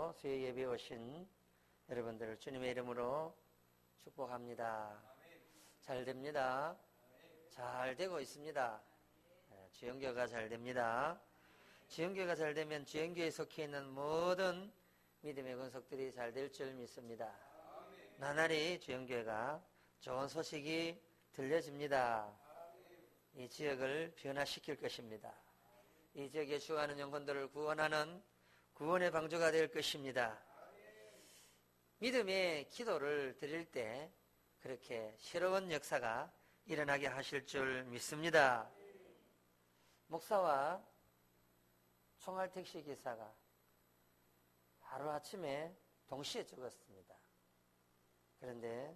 오늘도 수요 예배 오신 여러분들을 주님의 이름으로 축복합니다. 잘 됩니다. 잘 되고 있습니다. 주영교가 잘 됩니다. 주영교가 잘 되면 주영교에 속해 있는 모든 믿음의 권속들이 잘 될 줄 믿습니다. 나날이 주영교회가 좋은 소식이 들려집니다. 이 지역을 변화시킬 것입니다. 이 지역에 죽어가는 영혼들을 구원하는 구원의 방주가 될 것입니다. 믿음의 기도를 드릴 때 그렇게 새로운 역사가 일어나게 하실 줄 믿습니다. 목사와 총알택시 기사가 하루아침에 동시에 죽었습니다. 그런데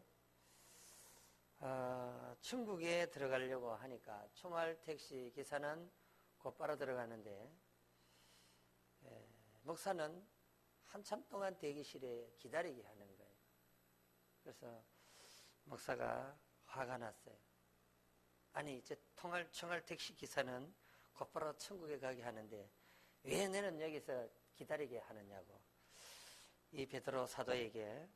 천국에 들어가려고 하니까 총알택시 기사는 곧바로 들어가는데 목사는 한참 동안 대기실에 기다리게 하는 거예요. 그래서 목사가 화가 났어요. 아니 이제 총알택시 기사는 곧바로 천국에 가게 하는데 왜 너는 여기서 기다리게 하느냐고 이 베드로 사도에게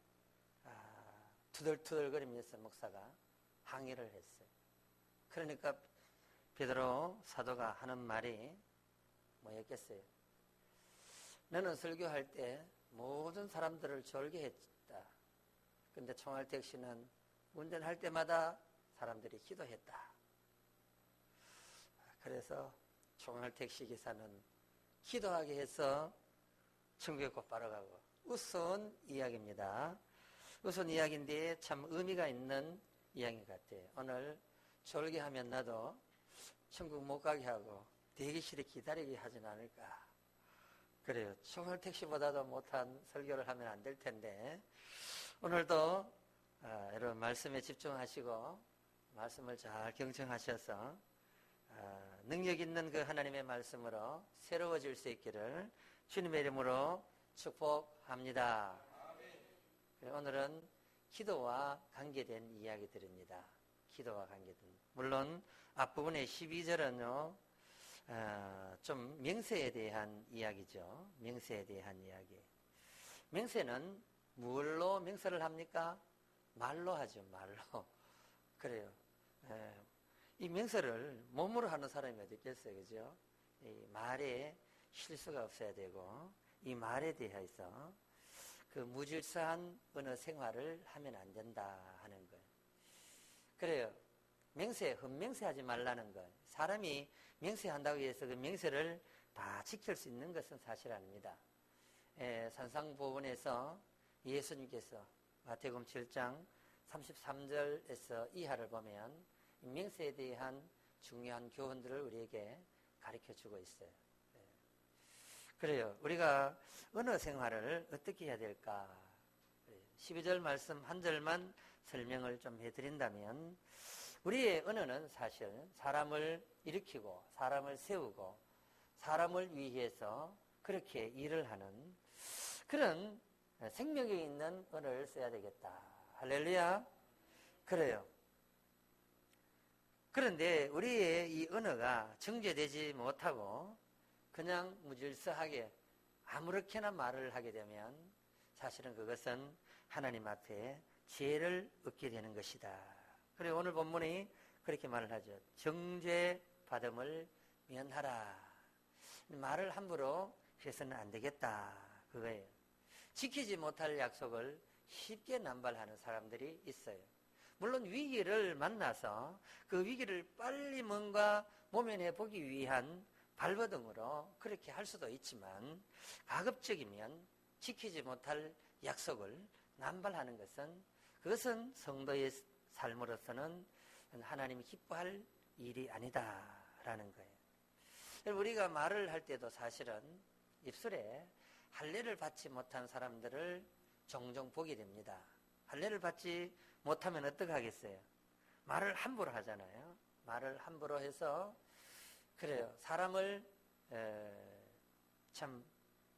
투덜투덜거리면서 목사가 항의를 했어요. 그러니까 베드로 사도가 하는 말이 뭐였겠어요? 너는 설교할 때 모든 사람들을 졸게 했다. 근데 총알택시는 운전할 때마다 사람들이 기도했다. 그래서 총알택시 기사는 기도하게 해서 천국에 곧바로 가고 우스운 이야기입니다. 우스운 이야기인데 참 의미가 있는 이야기 같아요. 오늘 졸게 하면 나도 천국 못 가게 하고 대기실에 기다리게 하진 않을까. 그래요. 총알택시보다도 못한 설교를 하면 안 될 텐데 오늘도 여러분 말씀에 집중하시고 말씀을 잘 경청하셔서 능력 있는 그 하나님의 말씀으로 새로워질 수 있기를 주님의 이름으로 축복합니다. 오늘은 기도와 관계된 이야기들입니다. 기도와 관계된. 물론 앞부분의 12절은요 좀 명세에 대한 이야기죠. 명세에 대한 이야기. 명세는 뭘로 명세를 합니까? 말로 하죠. 말로. 그래요. 이 명세를 몸으로 하는 사람이 어디 있겠어요. 그죠? 이 말에 실수가 없어야 되고 이 말에 대해서 그 무질서한 어느 생활을 하면 안 된다 하는 거예요. 그래요. 헛맹세하지 말라는 거예요. 사람이 명세한다고 해서 그 명세를 다 지킬 수 있는 것은 사실 아닙니다. 산상보훈에서 예수님께서 마태복음 7장 33절에서 이하를 보면 명세에 대한 중요한 교훈들을 우리에게 가르쳐주고 있어요. 그래요. 우리가 언어 생활을 어떻게 해야 될까? 12절 말씀 한 절만 설명을 좀 해드린다면 우리의 언어는 사실 사람을 일으키고 사람을 세우고 사람을 위해서 그렇게 일을 하는 그런 생명이 있는 언어를 써야 되겠다. 할렐루야. 그래요. 그런데 우리의 이 언어가 정제되지 못하고 그냥 무질서하게 아무렇게나 말을 하게 되면 사실은 그것은 하나님 앞에 죄를 얻게 되는 것이다. 그리고 오늘 본문이 그렇게 말을 하죠. 정죄 받음을 면하라. 말을 함부로 해서는 안 되겠다. 그거예요. 지키지 못할 약속을 쉽게 남발하는 사람들이 있어요. 물론 위기를 만나서 그 위기를 빨리 뭔가 모면해 보기 위한 발버둥으로 그렇게 할 수도 있지만 가급적이면 지키지 못할 약속을 남발하는 그것은 성도의 삶으로서는 하나님이 기뻐할 일이 아니다라는 거예요. 우리가 말을 할 때도 사실은 입술에 할례를 받지 못한 사람들을 종종 보게 됩니다. 할례를 받지 못하면 어떻게 하겠어요? 말을 함부로 하잖아요. 말을 함부로 해서 그래요. 사람을 참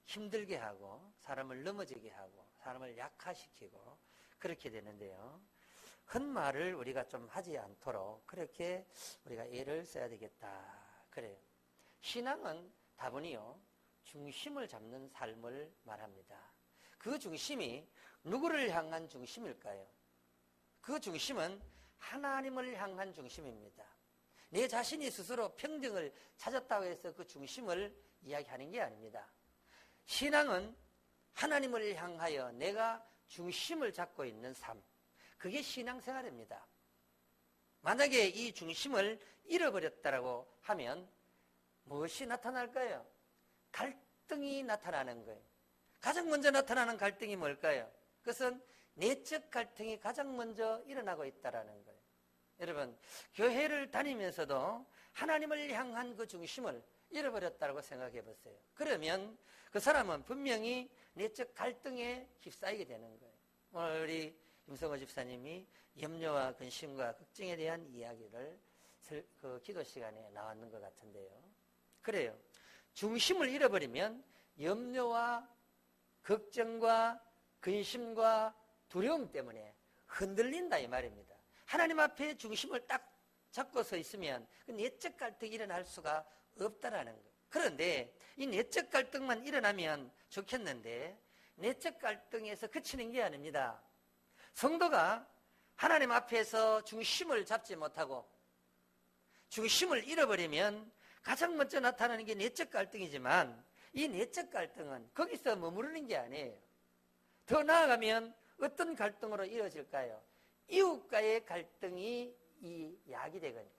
힘들게 하고 사람을 넘어지게 하고 사람을 약화시키고 그렇게 되는데요. 헛말을 우리가 좀 하지 않도록 그렇게 우리가 애를 써야 되겠다. 그래요. 신앙은 다분히요 중심을 잡는 삶을 말합니다. 그 중심이 누구를 향한 중심일까요? 그 중심은 하나님을 향한 중심입니다. 내 자신이 스스로 평등을 찾았다고 해서 그 중심을 이야기하는 게 아닙니다. 신앙은 하나님을 향하여 내가 중심을 잡고 있는 삶, 그게 신앙생활입니다. 만약에 이 중심을 잃어버렸다고 하면 무엇이 나타날까요? 갈등이 나타나는 거예요. 가장 먼저 나타나는 갈등이 뭘까요? 그것은 내적 갈등이 가장 먼저 일어나고 있다는 거예요. 여러분, 교회를 다니면서도 하나님을 향한 그 중심을 잃어버렸다고 생각해 보세요. 그러면 그 사람은 분명히 내적 갈등에 휩싸이게 되는 거예요. 오늘 우리 임성호 집사님이 염려와 근심과 걱정에 대한 이야기를 그 기도 시간에 나왔는 것 같은데요. 그래요. 중심을 잃어버리면 염려와 걱정과 근심과 두려움 때문에 흔들린다 이 말입니다. 하나님 앞에 중심을 딱 잡고 서 있으면 그 내적 갈등이 일어날 수가 없다라는 거예요. 그런데 이 내적 갈등만 일어나면 좋겠는데 내적 갈등에서 그치는 게 아닙니다. 성도가 하나님 앞에서 중심을 잡지 못하고 중심을 잃어버리면 가장 먼저 나타나는 게 내적 갈등이지만 이 내적 갈등은 거기서 머무르는 게 아니에요. 더 나아가면 어떤 갈등으로 이어질까요? 이웃과의 갈등이 이 약이 되거든요.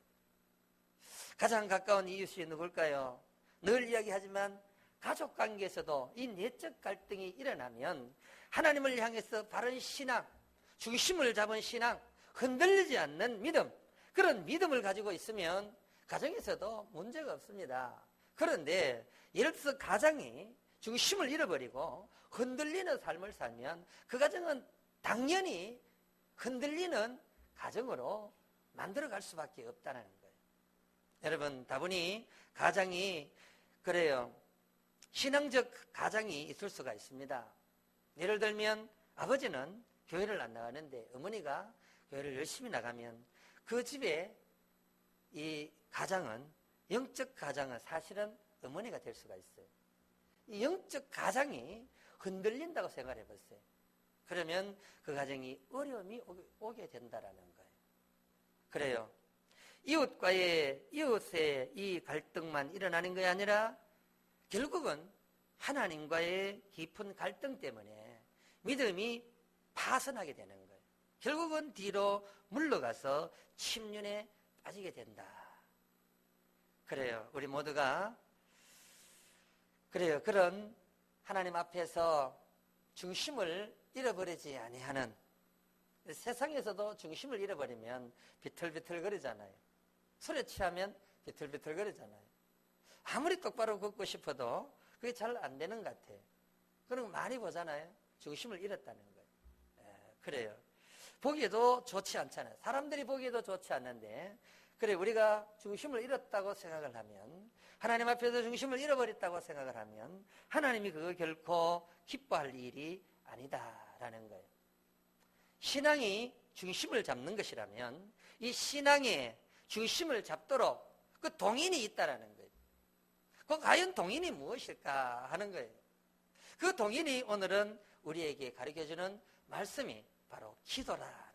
가장 가까운 이웃이 누굴까요? 늘 이야기하지만 가족 관계에서도 이 내적 갈등이 일어나면 하나님을 향해서 바른 신앙, 중심을 잡은 신앙, 흔들리지 않는 믿음, 그런 믿음을 가지고 있으면 가정에서도 문제가 없습니다. 그런데 예를 들어서 가정이 중심을 잃어버리고 흔들리는 삶을 살면 그 가정은 당연히 흔들리는 가정으로 만들어갈 수밖에 없다는 거예요. 여러분, 다분히 가정이 그래요. 신앙적 가정이 있을 수가 있습니다. 예를 들면 아버지는 교회를 안 나가는데 어머니가 교회를 열심히 나가면 그 집에 이 가장은, 영적 가장은 사실은 어머니가 될 수가 있어요. 이 영적 가장이 흔들린다고 생각해 보세요. 그러면 그 가정이 어려움이 오게 된다라는 거예요. 그래요. 이웃의 이 갈등만 일어나는 것이 아니라 결국은 하나님과의 깊은 갈등 때문에 믿음이 파선하게 되는 거예요. 결국은 뒤로 물러가서 침륜에 빠지게 된다. 그래요. 우리 모두가 그래요. 그런 하나님 앞에서 중심을 잃어버리지 아니하는, 세상에서도 중심을 잃어버리면 비틀비틀거리잖아요. 술에 취하면 비틀비틀거리잖아요. 아무리 똑바로 걷고 싶어도 그게 잘 안 되는 것 같아요. 그런 거 많이 보잖아요. 중심을 잃었다는 거예요. 그래요. 보기에도 좋지 않잖아요. 사람들이 보기에도 좋지 않는데, 그래, 우리가 중심을 잃었다고 생각을 하면, 하나님 앞에서 중심을 잃어버렸다고 생각을 하면 하나님이 그거 결코 기뻐할 일이 아니다라는 거예요. 신앙이 중심을 잡는 것이라면 이 신앙의 중심을 잡도록 그 동인이 있다라는 거예요. 그 과연 동인이 무엇일까 하는 거예요. 그 동인이 오늘은 우리에게 가르쳐주는 말씀이 바로 기도라.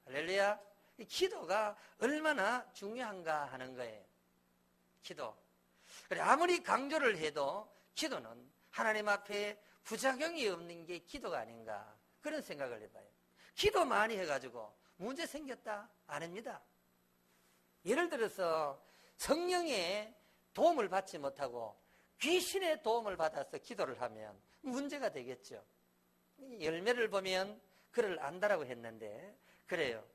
할렐루야. 이 기도가 얼마나 중요한가 하는 거예요. 기도. 그래, 아무리 강조를 해도 기도는 하나님 앞에 부작용이 없는 게 기도가 아닌가, 그런 생각을 해봐요. 기도 많이 해가지고 문제 생겼다? 아닙니다. 예를 들어서 성령의 도움을 받지 못하고 귀신의 도움을 받아서 기도를 하면 문제가 되겠죠. 열매를 보면 그를 안다라고 했는데, 그래요.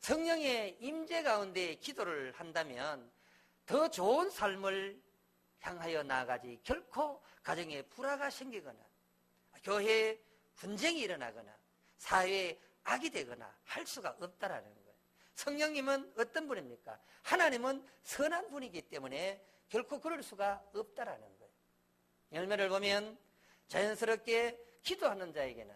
성령의 임재 가운데 기도를 한다면 더 좋은 삶을 향하여 나아가지 결코 가정에 불화가 생기거나 교회에 분쟁이 일어나거나 사회에 악이 되거나 할 수가 없다라는 거예요. 성령님은 어떤 분입니까? 하나님은 선한 분이기 때문에 결코 그럴 수가 없다라는 거예요. 열매를 보면 자연스럽게 기도하는 자에게는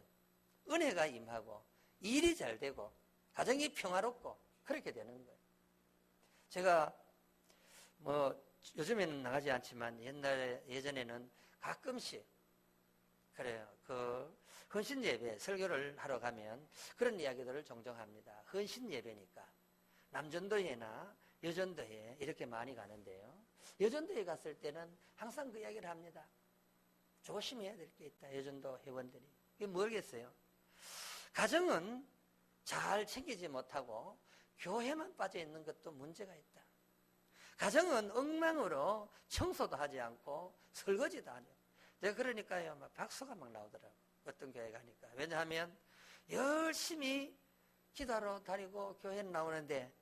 은혜가 임하고 일이 잘 되고 가정이 평화롭고 그렇게 되는 거예요. 제가 요즘에는 나가지 않지만 예전에는 가끔씩 그래요. 헌신 예배, 설교를 하러 가면 그런 이야기들을 종종 합니다. 헌신 예배니까. 남전도회나 여전도회 이렇게 많이 가는데요. 여전도회 갔을 때는 항상 그 이야기를 합니다. 조심해야 될 게 있다. 여전도 회원들이. 이게 뭐겠어요? 가정은 잘 챙기지 못하고 교회만 빠져 있는 것도 문제가 있다. 가정은 엉망으로 청소도 하지 않고 설거지도 안 해요. 내가 그러니까요, 막 박수가 막 나오더라고요. 어떤 교회 가니까. 왜냐하면 열심히 기도하러 다니고 교회는 나오는데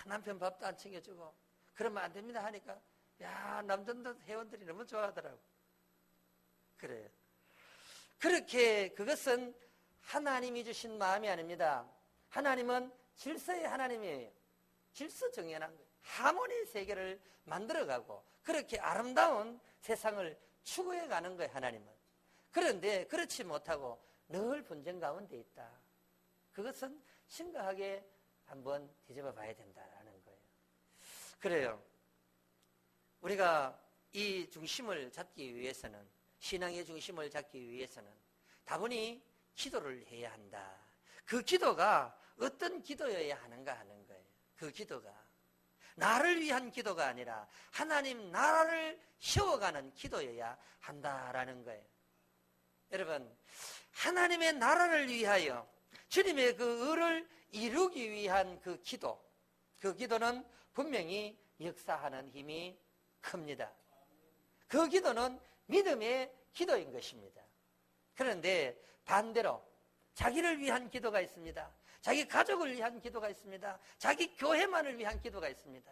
남편 밥도 안 챙겨주고 그러면 안 됩니다 하니까 야, 남전도 회원들이 너무 좋아하더라고요. 그래요. 그렇게 그것은 하나님이 주신 마음이 아닙니다. 하나님은 질서의 하나님이에요. 질서 정연한 거예요. 하모니 세계를 만들어가고 그렇게 아름다운 세상을 추구해 가는 거예요. 하나님은. 그런데 그렇지 못하고 늘 분쟁 가운데 있다. 그것은 심각하게 한번 뒤집어 봐야 된다라는 거예요. 그래요. 우리가 이 중심을 잡기 위해서는, 신앙의 중심을 잡기 위해서는 다분히 기도를 해야 한다. 그 기도가 어떤 기도여야 하는가 하는 거예요. 그 기도가 나를 위한 기도가 아니라 하나님 나라를 세워가는 기도여야 한다라는 거예요. 여러분, 하나님의 나라를 위하여 주님의 그 의를 이루기 위한 그 기도, 그 기도는 분명히 역사하는 힘이 큽니다. 그 기도는 믿음의 기도인 것입니다. 그런데 반대로 자기를 위한 기도가 있습니다. 자기 가족을 위한 기도가 있습니다. 자기 교회만을 위한 기도가 있습니다.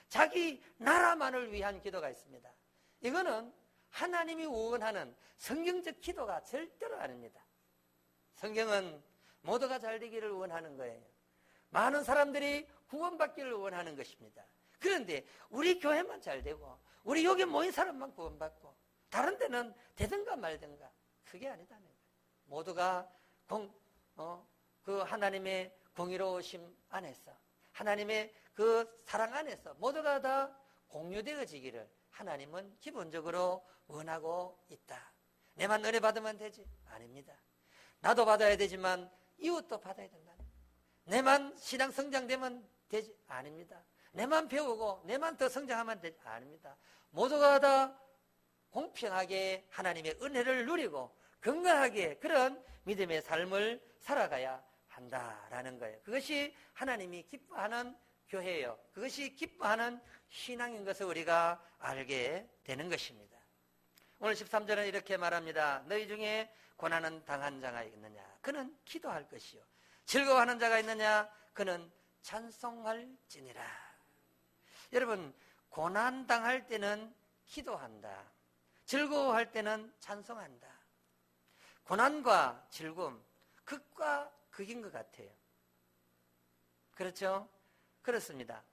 자기 나라만을 위한 기도가 있습니다. 이거는 하나님이 원하는 성경적 기도가 절대로 아닙니다. 성경은 모두가 잘 되기를 원하는 거예요. 많은 사람들이 구원받기를 원하는 것입니다. 그런데 우리 교회만 잘 되고 우리 여기 모인 사람만 구원받고 다른 데는 되든가 말든가 그게 아니다는 거예요. 모두가 그 하나님의 공의로우심 안에서 하나님의 그 사랑 안에서 모두가 다 공유되어지기를 하나님은 기본적으로 원하고 있다. 내만 은혜 받으면 되지? 아닙니다. 나도 받아야 되지만 이웃도 받아야 된다는 거예요. 내만 신앙 성장되면 되지? 아닙니다. 내만 배우고 내만 더 성장하면 되지? 아닙니다. 모두가 다 공평하게 하나님의 은혜를 누리고 건강하게 그런 믿음의 삶을 살아가야 한다라는 거예요. 그것이 하나님이 기뻐하는 교회예요. 그것이 기뻐하는 신앙인 것을 우리가 알게 되는 것입니다. 오늘 13절은 이렇게 말합니다. 너희 중에 고난은 당한 자가 있느냐? 그는 기도할 것이요. 즐거워하는 자가 있느냐? 그는 찬송할지니라. 여러분, 고난 당할 때는 기도한다. 즐거워할 때는 찬송한다. 고난과 즐거움, 극과 극인 것 같아요. 그렇죠? 그렇습니다.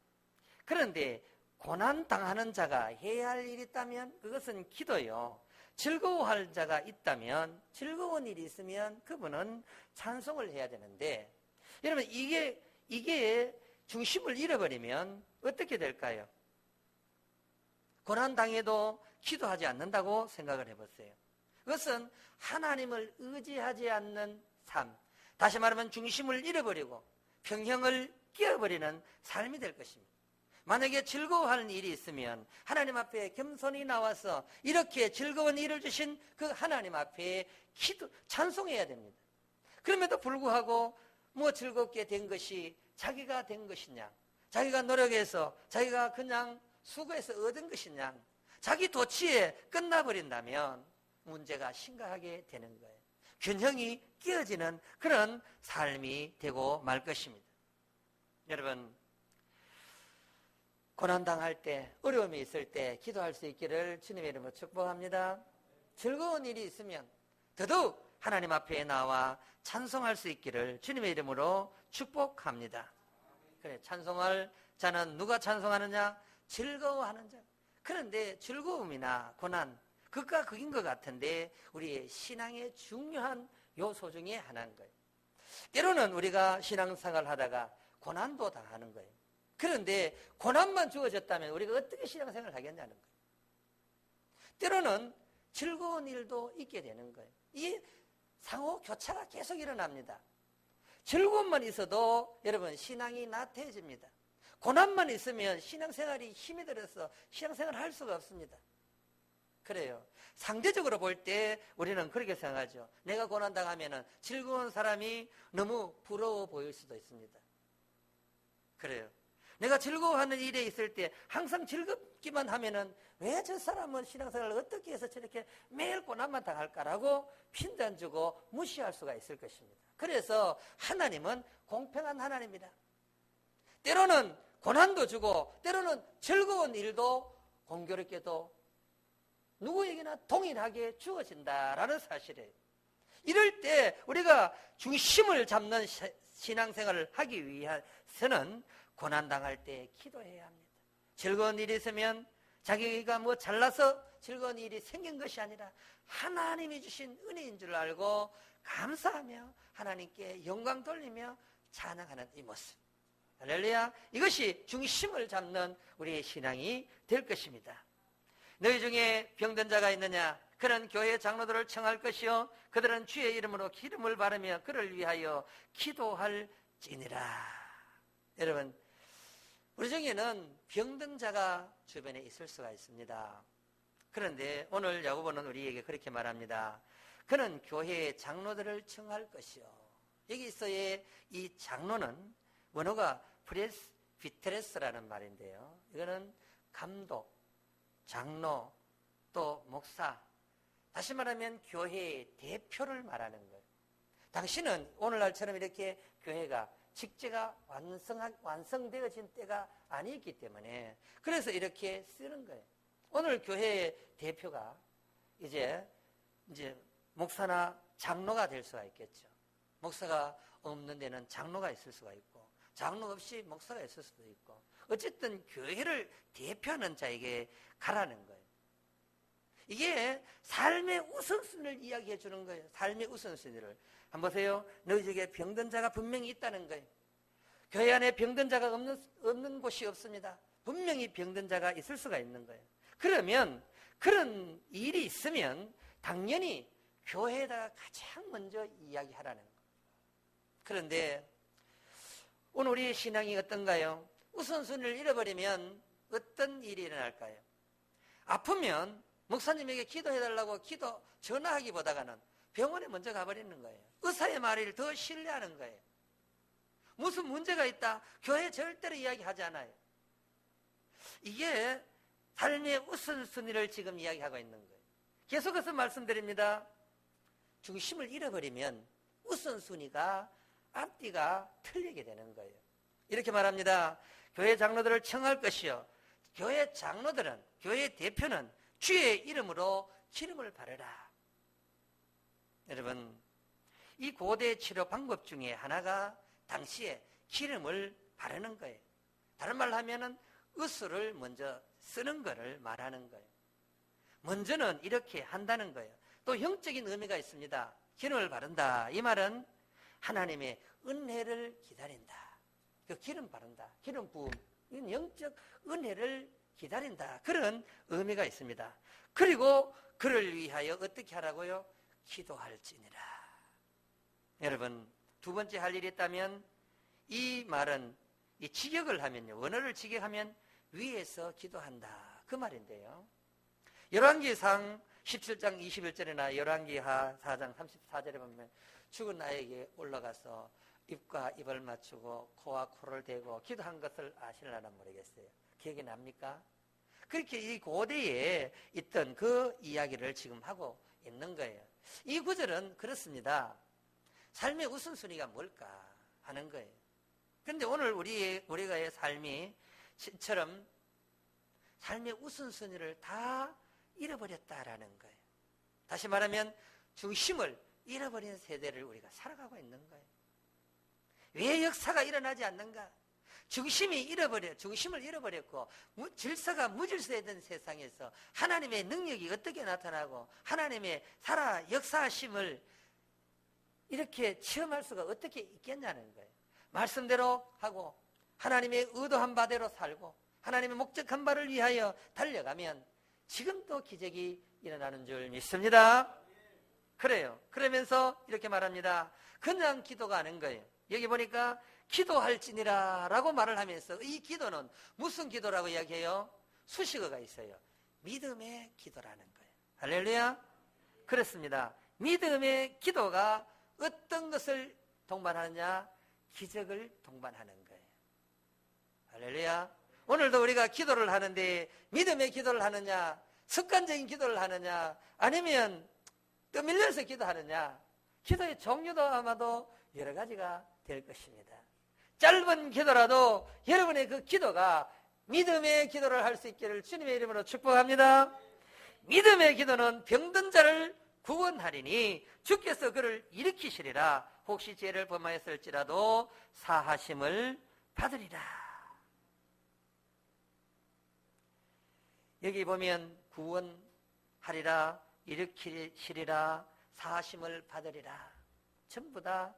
그런데 고난 당하는 자가 해야 할 일이 있다면 그것은 기도요. 즐거워할 자가 있다면, 즐거운 일이 있으면 그분은 찬송을 해야 되는데, 여러분 이게 중심을 잃어버리면 어떻게 될까요? 고난 당해도 기도하지 않는다고 생각을 해보세요. 그것은 하나님을 의지하지 않는 삶, 다시 말하면 중심을 잃어버리고 평형을 끼어버리는 삶이 될 것입니다. 만약에 즐거워하는 일이 있으면 하나님 앞에 겸손히 나와서 이렇게 즐거운 일을 주신 그 하나님 앞에 찬송해야 됩니다. 그럼에도 불구하고 뭐 즐겁게 된 것이 자기가 된 것이냐, 자기가 노력해서 자기가 그냥 수고해서 얻은 것이냐, 자기 도취에 끝나버린다면 문제가 심각하게 되는 거예요. 균형이 깨어지는 그런 삶이 되고 말 것입니다. 여러분, 고난당할 때, 어려움이 있을 때 기도할 수 있기를 주님의 이름으로 축복합니다. 즐거운 일이 있으면 더더욱 하나님 앞에 나와 찬송할 수 있기를 주님의 이름으로 축복합니다. 그래, 찬송할 자는 누가 찬송하느냐? 즐거워하는 자. 그런데 즐거움이나 고난, 극과 극인 것 같은데 우리의 신앙의 중요한 요소 중에 하나인 거예요. 때로는 우리가 신앙생활을 하다가 고난도 당하는 거예요. 그런데 고난만 주어졌다면 우리가 어떻게 신앙생활을 하겠냐는 거예요. 때로는 즐거운 일도 있게 되는 거예요. 이 상호 교차가 계속 일어납니다. 즐거움만 있어도 여러분 신앙이 나태해집니다. 고난만 있으면 신앙생활이 힘이 들어서 신앙생활을 할 수가 없습니다. 그래요. 상대적으로 볼 때 우리는 그렇게 생각하죠. 내가 고난당하면 즐거운 사람이 너무 부러워 보일 수도 있습니다. 그래요. 내가 즐거워하는 일에 있을 때 항상 즐겁기만 하면은 왜 저 사람은 신앙생활을 어떻게 해서 저렇게 매일 고난만 당할까라고 핀잔 주고 무시할 수가 있을 것입니다. 그래서 하나님은 공평한 하나님입니다. 때로는 고난도 주고 때로는 즐거운 일도 공교롭게도 누구에게나 동일하게 주어진다라는 사실이에요. 이럴 때 우리가 중심을 잡는 신앙생활을 하기 위해서는 고난당할 때 기도해야 합니다. 즐거운 일이 있으면 자기가 뭐 잘나서 즐거운 일이 생긴 것이 아니라 하나님이 주신 은혜인 줄 알고 감사하며 하나님께 영광 돌리며 찬양하는 이 모습. 할렐루야. 이것이 중심을 잡는 우리의 신앙이 될 것입니다. 너희 중에 병든 자가 있느냐? 그는 교회 장로들을 청할 것이요 그들은 주의 이름으로 기름을 바르며 그를 위하여 기도할지니라. 여러분, 우리 중에는 병든 자가 주변에 있을 수가 있습니다. 그런데 오늘 야고보는 우리에게 그렇게 말합니다. 그는 교회의 장로들을 청할 것이요. 여기서의 이 장로는 원어가 프레스비테레스라는 말인데요. 이거는 감독, 장로, 또 목사, 다시 말하면 교회의 대표를 말하는 거예요. 당신은 오늘날처럼 이렇게 교회가 직제가 완성되어진 때가 아니기 때문에 그래서 이렇게 쓰는 거예요. 오늘 교회의 대표가 이제 목사나 장로가 될 수가 있겠죠. 목사가 없는 데는 장로가 있을 수가 있고 장로 없이 목사가 있을 수도 있고 어쨌든 교회를 대표하는 자에게 가라는 거예요. 이게 삶의 우선순위를 이야기해 주는 거예요. 삶의 우선순위를. 한번 보세요. 너희 중에 병든 자가 분명히 있다는 거예요. 교회 안에 병든 자가 없는 곳이 없습니다. 분명히 병든 자가 있을 수가 있는 거예요. 그러면 그런 일이 있으면 당연히 교회에다가 가장 먼저 이야기하라는 거예요. 그런데 오늘 우리의 신앙이 어떤가요? 우선순위를 잃어버리면 어떤 일이 일어날까요? 아프면 목사님에게 기도해달라고 전화하기보다는 병원에 먼저 가버리는 거예요. 의사의 말을 더 신뢰하는 거예요. 무슨 문제가 있다? 교회 절대로 이야기하지 않아요. 이게 삶의 우선순위를 지금 이야기하고 있는 거예요. 계속해서 말씀드립니다. 중심을 잃어버리면 우선순위가 앞뒤가 틀리게 되는 거예요. 이렇게 말합니다. 교회 장로들을 청할 것이요 교회 장로들은, 교회 대표는 주의 이름으로 기름을 바르라. 여러분, 이 고대 치료 방법 중에 하나가 당시에 기름을 바르는 거예요. 다른 말로 하면은 의술을 먼저 쓰는 거를 말하는 거예요. 먼저는 이렇게 한다는 거예요. 또 영적인 의미가 있습니다. 기름을 바른다. 이 말은 하나님의 은혜를 기다린다. 그 기름 바른다. 기름 부음. 이건 영적 은혜를 기다린다. 그런 의미가 있습니다. 그리고 그를 위하여 어떻게 하라고요? 기도할지니라. 여러분, 두 번째 할 일이 있다면 이 말은 이 직역을 하면요. 원어를 직역하면 위에서 기도한다. 그 말인데요. 열왕기상 17장 21절이나 열왕기하 4장 34절에 보면 죽은 아이에게 올라가서 입과 입을 맞추고 코와 코를 대고 기도한 것을 아실라나 모르겠어요. 기억이 납니까? 그렇게 이 고대에 있던 그 이야기를 지금 하고 있는 거예요. 이 구절은 그렇습니다. 삶의 우선순위가 뭘까 하는 거예요. 그런데 오늘 우리가의 삶이처럼 삶의 우선순위를 다 잃어버렸다라는 거예요. 다시 말하면 중심을 잃어버린 세대를 우리가 살아가고 있는 거예요. 왜 역사가 일어나지 않는가? 중심을 잃어버렸고 질서가 무질서했던 세상에서 하나님의 능력이 어떻게 나타나고 하나님의 역사하심을 이렇게 체험할 수가 어떻게 있겠냐는 거예요. 말씀대로 하고 하나님의 의도한 바대로 살고 하나님의 목적한 바를 위하여 달려가면 지금도 기적이 일어나는 줄 믿습니다. 그래요. 그러면서 하면서 이렇게 말합니다. 그냥 기도가 아닌 거예요. 여기 보니까 기도할지니라 라고 말을 하면서 이 기도는 무슨 기도라고 이야기해요? 수식어가 있어요. 믿음의 기도라는 거예요. 할렐루야. 그렇습니다. 믿음의 기도가 어떤 것을 동반하느냐? 기적을 동반하는 거예요. 할렐루야. 오늘도 우리가 기도를 하는데 믿음의 기도를 하느냐, 습관적인 기도를 하느냐, 아니면 떠밀려서 기도하느냐, 기도의 종류도 아마도 여러 가지가 될 것입니다. 짧은 기도라도 여러분의 그 기도가 믿음의 기도를 할 수 있기를 주님의 이름으로 축복합니다. 믿음의 기도는 병든 자를 구원하리니 주께서 그를 일으키시리라. 혹시 죄를 범하였을지라도 사하심을 받으리라. 여기 보면 구원하리라, 일으키시리라, 사하심을 받으리라. 전부 다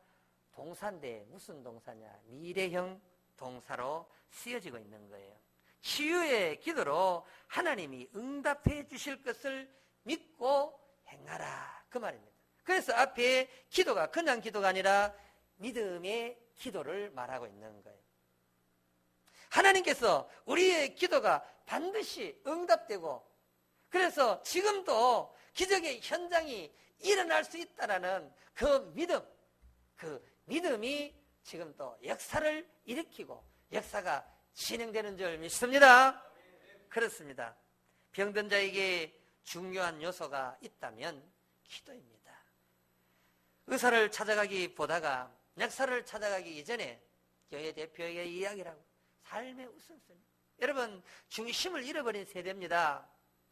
동사인데 무슨 동사냐? 미래형 동사로 쓰여지고 있는 거예요. 치유의 기도로 하나님이 응답해 주실 것을 믿고 행하라. 그 말입니다. 그래서 앞에 기도가 그냥 기도가 아니라 믿음의 기도를 말하고 있는 거예요. 하나님께서 우리의 기도가 반드시 응답되고, 그래서 지금도 기적의 현장이 일어날 수 있다는 그 믿음이 지금 또 역사를 일으키고 역사가 진행되는 줄 믿습니다. 그렇습니다. 병든 자에게 중요한 요소가 있다면 기도입니다. 의사를 찾아가기 보다가 역사를 찾아가기 이전에 교회 대표에게 이야기라고 삶의 우선순위. 여러분, 중심을 잃어버린 세대입니다.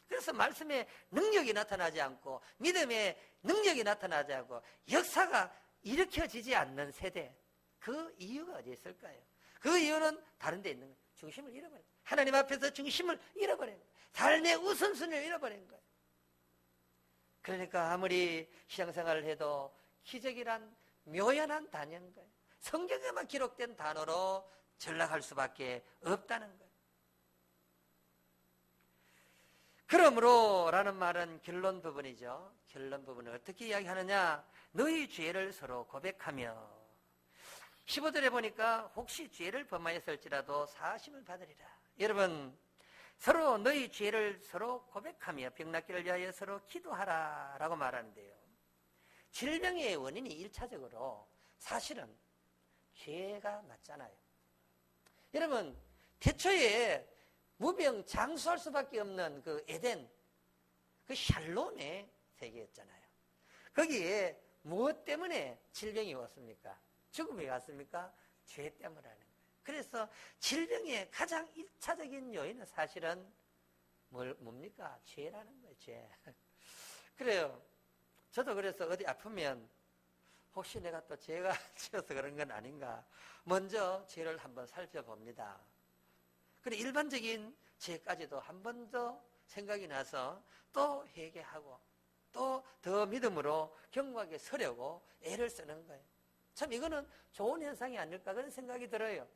그래서 말씀의 능력이 나타나지 않고 믿음의 능력이 나타나지 않고 역사가 일으켜지지 않는 세대. 그 이유가 어디 있을까요? 그 이유는 다른 데 있는 거예요. 중심을 잃어버린 거예요. 하나님 앞에서 중심을 잃어버린 거예요. 삶의 우선순위를 잃어버린 거예요. 그러니까 아무리 신앙생활을 해도 기적이란 묘연한 단어인 거예요. 성경에만 기록된 단어로 전락할 수밖에 없다는 거예요. 그러므로 라는 말은 결론 부분이죠. 결론 부분을 어떻게 이야기하느냐? 너희 죄를 서로 고백하며 15절에 보니까 혹시 죄를 범하였을지라도 사하심을 받으리라. 여러분, 서로 너희 죄를 서로 고백하며 병낫기를 위하여 서로 기도하라 라고 말하는데요. 질병의 원인이 1차적으로 사실은 죄가 맞잖아요. 여러분, 태초에 무병장수할 수밖에 없는 그 에덴, 그 샬롬의 세계였잖아요. 거기에 무엇 때문에 질병이 왔습니까? 죽음이 왔습니까? 죄 때문이라는 거예요. 그래서 질병의 가장 1차적인 요인은 사실은 뭡니까? 죄라는 거예요, 죄. 그래요. 저도 그래서 어디 아프면 혹시 내가 또 죄가 지어서 그런 건 아닌가? 먼저 죄를 한번 살펴봅니다. 그리고 일반적인 죄까지도 한 번 더 생각이 나서 또 회개하고 또 더 믿음으로 경고하게 서려고 애를 쓰는 거예요. 참 이거는 좋은 현상이 아닐까 그런 생각이 들어요.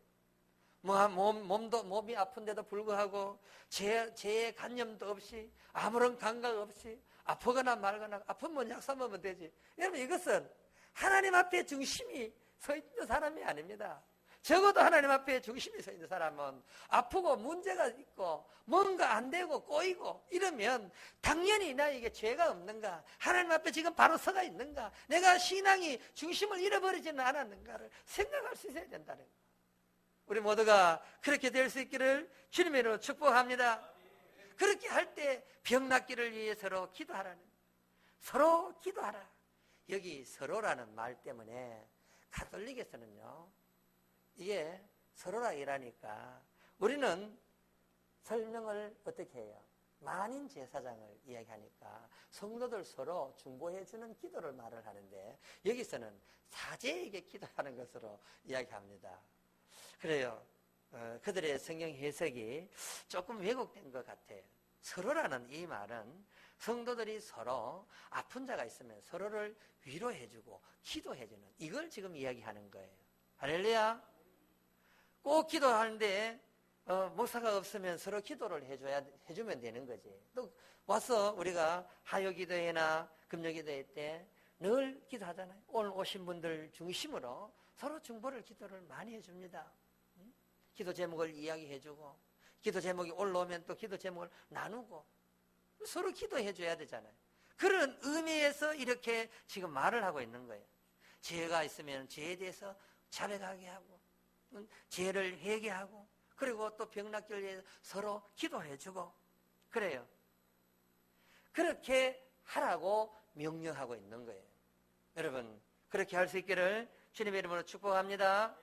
몸이 아픈데도 불구하고 죄의 간염도 없이 아무런 감각 없이 아프거나 말거나 아프면 약 사먹으면 되지. 여러분, 이것은 하나님 앞에 중심이 서 있는 사람이 아닙니다. 적어도 하나님 앞에 중심이 서 있는 사람은 아프고 문제가 있고 뭔가 안 되고 꼬이고 이러면 당연히 나에게 죄가 없는가, 하나님 앞에 지금 바로 서가 있는가, 내가 신앙이 중심을 잃어버리지는 않았는가를 생각할 수 있어야 된다는 거예요. 우리 모두가 그렇게 될 수 있기를 주님의 이름으로 축복합니다. 그렇게 할 때 병 낫기를 위해 서로 기도하라는 거예요. 서로 기도하라. 여기 서로라는 말 때문에 가톨릭에서는요, 이게 서로라 이라니까 우리는 설명을 어떻게 해요? 만인 제사장을 이야기하니까 성도들 서로 중보해주는 기도를 말을 하는데 여기서는 사제에게 기도하는 것으로 이야기합니다. 그래요. 그들의 성경 해석이 조금 왜곡된 것 같아요. 서로라는 이 말은 성도들이 서로 아픈 자가 있으면 서로를 위로해주고 기도해주는, 이걸 지금 이야기하는 거예요. 할렐루야. 꼭 기도하는데 목사가 없으면 서로 기도를 해주면 되는 거지. 또 와서 우리가 하요 기도회나 금요 기도회 때 늘 기도하잖아요. 오늘 오신 분들 중심으로 서로 중보를 기도를 많이 해줍니다. 기도 제목을 이야기해주고, 기도 제목이 올라오면 또 기도 제목을 나누고, 서로 기도해줘야 되잖아요. 그런 의미에서 이렇게 지금 말을 하고 있는 거예요. 죄가 있으면 죄에 대해서 자백하게 하고, 죄를 회개하고, 그리고 또 병낫기를 위해서 서로 기도해주고, 그래요. 그렇게 하라고 명령하고 있는 거예요. 여러분, 그렇게 할 수 있기를 주님의 이름으로 축복합니다.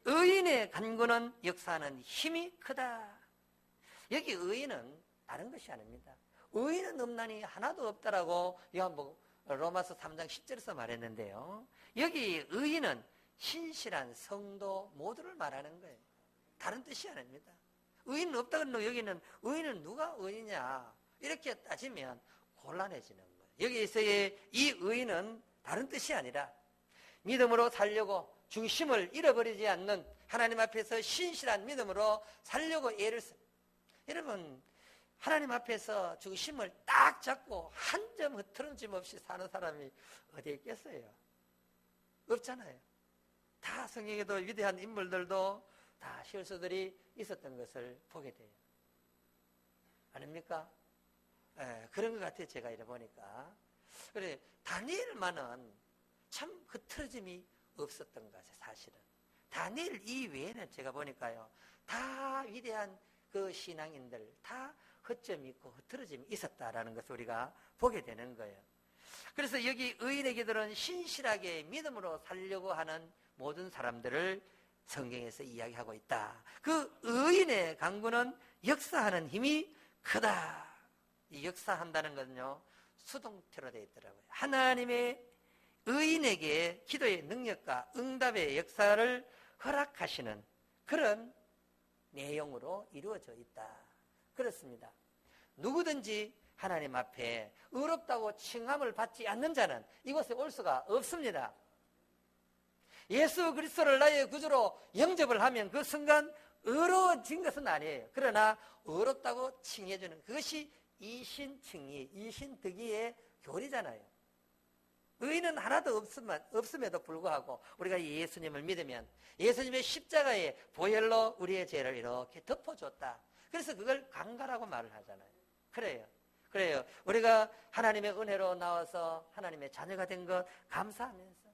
의인의 간구는 역사하는 힘이 크다. 여기 의인은 다른 것이 아닙니다. 의인은 없나니 하나도 없다라고 요한복음 로마서 3장 10절에서 말했는데요. 여기 의인은 신실한 성도 모두를 말하는 거예요. 다른 뜻이 아닙니다. 의인은 없다고 여기는 의인은 누가 의인이냐 이렇게 따지면 곤란해지는 거예요. 여기에서의 이 의인은 다른 뜻이 아니라 믿음으로 살려고 중심을 잃어버리지 않는 하나님 앞에서 신실한 믿음으로 살려고 애를 씁니다. 여러분, 하나님 앞에서 중심을 딱 잡고 한 점 흐트러짐 없이 사는 사람이 어디에 있겠어요? 없잖아요. 다 성경에도 위대한 인물들도 다 실수들이 있었던 것을 보게 돼요. 아닙니까? 그런 것 같아요. 제가 이래 보니까. 그래, 다니엘만은 참 흐트러짐이 없었던 것 같아요. 사실은. 다니엘 이외에는 제가 보니까요. 다 위대한 그 신앙인들 다 허점이 있고 흐트러짐이 있었다라는 것을 우리가 보게 되는 거예요. 그래서 여기 의인의 기도는 신실하게 믿음으로 살려고 하는 모든 사람들을 성경에서 이야기하고 있다. 그 의인의 간구는 역사하는 힘이 크다. 이 역사한다는 것은요, 수동태로 되어 있더라고요. 하나님의 의인에게 기도의 능력과 응답의 역사를 허락하시는 그런 내용으로 이루어져 있다. 그렇습니다. 누구든지 하나님 앞에 의롭다고 칭함을 받지 않는 자는 이곳에 올 수가 없습니다. 예수 그리스도를 나의 구주로 영접을 하면 그 순간 의로워진 것은 아니에요. 그러나 의롭다고 칭해주는 그것이 이신칭의, 이신득의의 교리잖아요. 의인은 하나도 없음에도 불구하고 우리가 예수님을 믿으면 예수님의 십자가의 보혈로 우리의 죄를 이렇게 덮어줬다. 그래서 그걸 강가라고 말을 하잖아요. 그래요. 우리가 하나님의 은혜로 나와서 하나님의 자녀가 된 것 감사하면서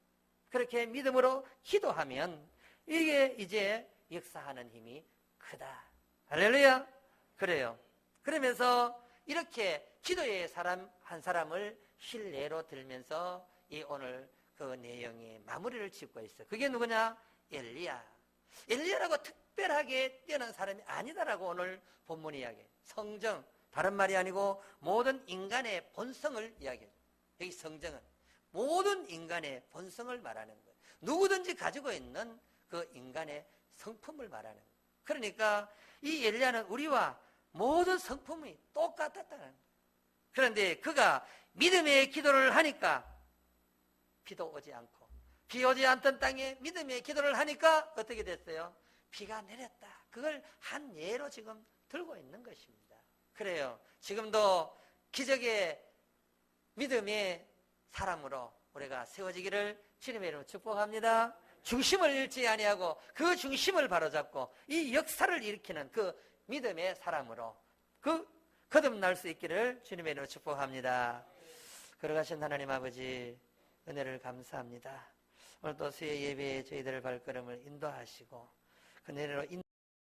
그렇게 믿음으로 기도하면 이게 이제 역사하는 힘이 크다. 할렐루야. 그래요. 그러면서 이렇게 기도의 사람 한 사람을 실례로 들면서 이 오늘 그 내용이 마무리를 짓고 있어요. 그게 누구냐? 엘리야. 엘리야라고 특별하게 뛰어난 사람이 아니다라고 오늘 본문이 이야기해요. 성정, 다른 말이 아니고 모든 인간의 본성을 이야기해요. 여기 성정은 모든 인간의 본성을 말하는 거예요. 누구든지 가지고 있는 그 인간의 성품을 말하는 거예요. 그러니까 이 엘리야는 우리와 모든 성품이 똑같았다는 거예요. 그런데 그가 믿음의 기도를 하니까 비도 오지 않고 비 오지 않던 땅에 믿음의 기도를 하니까 어떻게 됐어요? 비가 내렸다. 그걸 한 예로 지금 들고 있는 것입니다. 그래요. 지금도 기적의 믿음의 사람으로 우리가 세워지기를 주님의 이름으로 축복합니다. 중심을 잃지 아니하고 그 중심을 바로잡고 이 역사를 일으키는 그 믿음의 사람으로 그 거듭날 수 있기를 주님의 이름으로 축복합니다. 걸어가신 하나님 아버지 은혜를 감사합니다. 오늘 또 수요 예배에 저희들의 발걸음을 인도하시고 그 은혜로